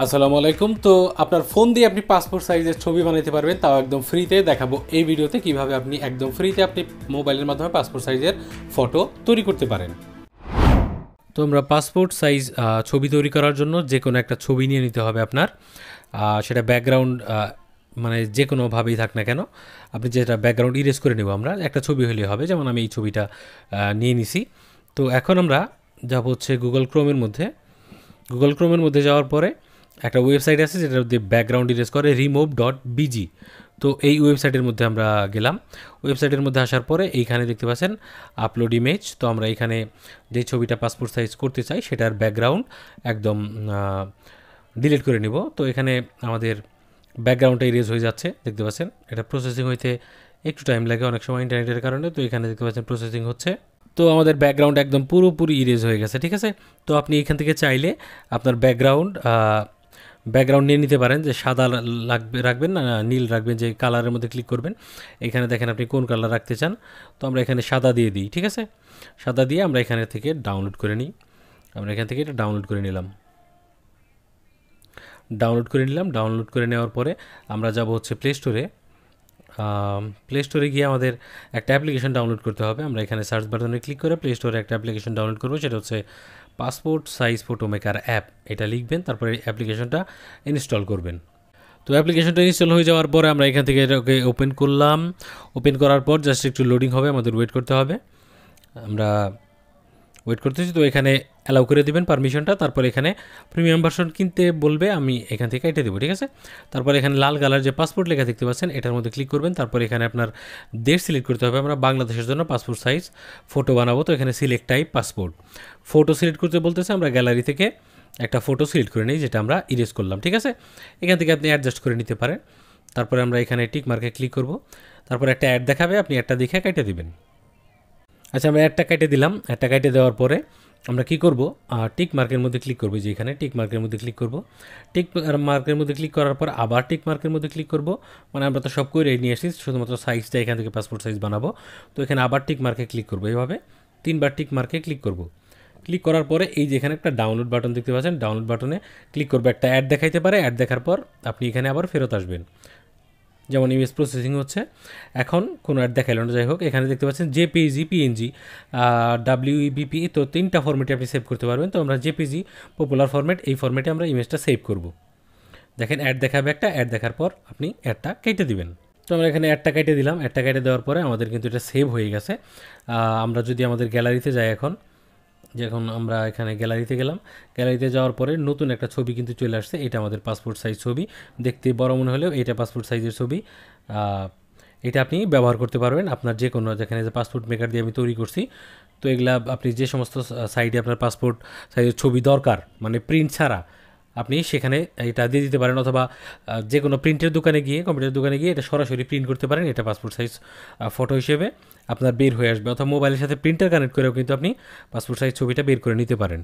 আসসালামু আলাইকুম। তো আপনার ফোন দিয়ে আপনি পাসপোর্ট সাইজের ছবি বানাতে পারবেন, তাও একদম ফ্রিতে। দেখাবো এই ভিডিওতে কিভাবে আপনি একদম ফ্রিতে আপনি মোবাইলের মাধ্যমে পাসপোর্ট সাইজের ফটো তৈরি করতে পারেন। তো আমরা পাসপোর্ট সাইজ ছবি তৈরি করার জন্য যে কোনো একটা ছবি নিয়ে নিতে হবে আপনার। সেটা ব্যাকগ্রাউন্ড মানে যে কোনোভাবেই থাক না কেন, আপনি যেটা ব্যাকগ্রাউন্ড ইরেজ করে নেব আমরা, একটা ছবি হলেই হবে। যেমন আমি এই ছবিটা নিয়ে নিছি। তো এখন আমরা যাব হচ্ছে গুগল ক্রোমের মধ্যে যাওয়ার পরে একটা ওয়েবসাইট আছে যেটা দিয়ে ব্যাকগ্রাউন্ড ইরেজ করে, remove.bg। তো এই ওয়েবসাইটের মধ্যে আমরা গেলাম। ওয়েবসাইটের মধ্যে আসার পরে এইখানে দেখতে পাচ্ছেন আপলোড ইমেজ। তো আমরা এখানে যে ছবিটা পাসপোর্ট সাইজ করতে চাই সেটার ব্যাকগ্রাউন্ড একদম ডিলিট করে নিব। তো এখানে আমাদের ব্যাকগ্রাউন্ডটা ইরেজ হয়ে যাচ্ছে, দেখতে পাচ্ছেন। এটা প্রসেসিং হইতে একটু টাইম লাগে অনেক সময় ইন্টারনেটের কারণে। তো এখানে দেখতে পাচ্ছেন প্রসেসিং হচ্ছে। তো আমাদের ব্যাকগ্রাউন্ড একদম পুরোপুরি ইরেজ হয়ে গেছে, ঠিক আছে। তো আপনি এখান থেকে চাইলে আপনার ব্যাকগ্রাউন্ড নিয়ে নিতে পারেন, যে সাদা রাখবেন না নীল রাখবেন, যে কালারের মধ্যে ক্লিক করবেন। এখানে দেখেন আপনি কোন কালার রাখতে চান। তো আমরা এখানে সাদা দিয়ে দিই, ঠিক আছে। সাদা দিয়ে আমরা এখানে থেকে ডাউনলোড করে নিই। আমরা এখান থেকে এটা ডাউনলোড করে নিলাম। ডাউনলোড করে নেওয়ার পরে আমরা যাব হচ্ছে প্লে স্টোরে গিয়ে আমাদের একটা অ্যাপ্লিকেশন ডাউনলোড করতে হবে। আমরা এখানে সার্চ বাটনে ক্লিক করে প্লে স্টোরে একটা অ্যাপ্লিকেশন ডাউনলোড করবো, সেটা হচ্ছে passport size photo maker app. এটা লিখবেন, তারপরে অ্যাপ্লিকেশনটা ইনস্টল করবেন। তো অ্যাপ্লিকেশনটা ইনস্টল হয়ে যাওয়ার পরে আমরা এখান থেকে এটাকে ওপেন করলাম। ওপেন করার পর জাস্ট একটু লোডিং হবে, আমাদের ওয়েট করতে হবে। আমরা ওয়েট করতেছি। তো এখানে অ্যালাউ করে দেবেন পারমিশনটা। তারপর এখানে প্রিমিয়াম ভার্সন কিনতে বলবে, আমি এখান থেকে কেটে দেবো, ঠিক আছে। তারপর এখানে লাল কালার যে পাসপোর্ট লেখা দেখতে পাচ্ছেন, এটার মধ্যে ক্লিক করবেন। তারপর এখানে আপনার দেশ সিলেক্ট করতে হবে। আমরা বাংলাদেশের জন্য পাসপোর্ট সাইজ ফটো বানাবো। তো এখানে select type passport, photo select করতে বলতেছে। আমরা গ্যালারি থেকে একটা ফটো সিলেক্ট করে নিই, যেটা আমরা ইরেজ করলাম, ঠিক আছে। এখান থেকে আপনি অ্যাডজাস্ট করে নিতে পারেন। তারপরে আমরা এখানে টিক মার্কে ক্লিক করব। তারপর একটা অ্যাড দেখাবে, আপনি অ্যাডটা দেখে কেটে দেবেন। আচ্ছা, আমরা অ্যাডটা কেটে দিলাম। অ্যাডটা কেটে দেওয়ার পরে আমরা কি করব, টিক মার্কের মধ্যে ক্লিক করব। যে এখানে টিক মার্কের মধ্যে ক্লিক করব। টিক মার্কের মধ্যে ক্লিক করার পর আবার টিক মার্কের মধ্যে ক্লিক করব। মানে আমরা তো সব করে নিয়ে এসেছি, শুধুমাত্র সাইজটা এখান থেকে পাসপোর্ট সাইজ বানাবো। তো এখানে আবার টিক মার্কে ক্লিক করব, এইভাবে 3বার টিক মার্কে ক্লিক করব। ক্লিক করার পরে এই যে এখানে একটা ডাউনলোড বাটন দেখতে পাচ্ছেন, ডাউনলোড বাটনে ক্লিক করবো। একটা অ্যাড দেখাইতে পারে, অ্যাড দেখার পর আপনি এখানে আবার ফেরত আসবেন। যেমন ইমেজ প্রসেসিং হচ্ছে, এখন কোনো অ্যাড দেখাইল না, যাই হোক। এখানে দেখতে পাচ্ছেন জেপিজি, পিএনজি, ডাব্লিউইবিপি। তো 3টা ফরম্যাটে আপনি সেভ করতে পারবেন। তো আমরা জেপিজি পপুলার ফরম্যাট, এই ফরম্যাটে আমরা ইমেজটা সেভ করব। দেখেন অ্যাড দেখাবে, একটা অ্যাড দেখার পর আপনি অ্যাডটা কেটে দিবেন। তো আমরা এখানে অ্যাডটা কেটে দিলাম। অ্যাডটা কেটে দেওয়ার পরে আমাদের কিন্তু এটা সেভ হয়ে গেছে। আমরা যদি আমাদের গ্যালারিতে যাই এখন, যখন আমরা এখানে গ্যালারিতে গেলাম, গ্যালারিতে যাওয়ার পরে নতুন একটা ছবি কিন্তু চলে আসছে। এটা আমাদের পাসপোর্ট সাইজ ছবি, দেখতে বড় মনে হলেও এটা পাসপোর্ট সাইজের ছবি। এটা আপনি ব্যবহার করতে পারবেন আপনার যে কোনো, যেখানে যে পাসপোর্ট মেকার দিয়ে আমি তৈরি করছি। তো এগুলা আপনি যে সমস্ত সাইডে আপনার পাসপোর্ট সাইজের ছবি দরকার, মানে প্রিন্ট ছাড়া, আপনি সেখানে এটা দিয়ে দিতে পারেন। অথবা যে কোনো প্রিন্টের দোকানে গিয়ে, কম্পিউটার দোকানে গিয়ে এটা সরাসরি প্রিন্ট করতে পারেন। এটা পাসপোর্ট সাইজ ফটো হিসেবে আপনার বের হয়ে আসবে। অথবা মোবাইলের সাথে প্রিন্টার কানেক্ট করেও কিন্তু আপনি পাসপোর্ট সাইজ ছবিটা বের করে নিতে পারেন।